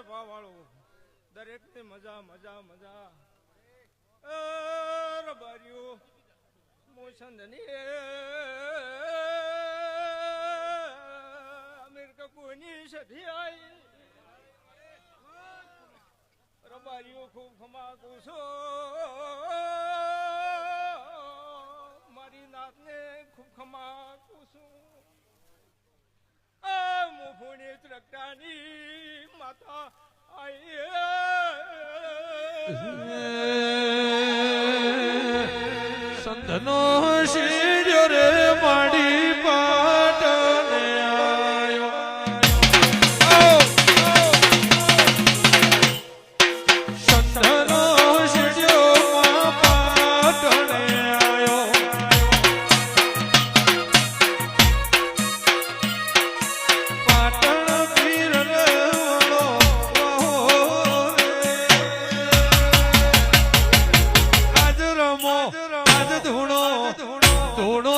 સભા વાળું દરેક ને મજા મજા મજા રબાર્યું મોસંદની અમેરિકા કોઈની સધી આવી રબારીઓ ખૂબ ખમાતું છો મારી નાતને ખૂબ ખમાતું છું આ મુફુની ત્રકટાની માતા સંતનો શીર્યો રે માડી પાટને આયો સંતનો શીર્યો પાટને આયો પાટણ પીર ધૂણો ધૂણો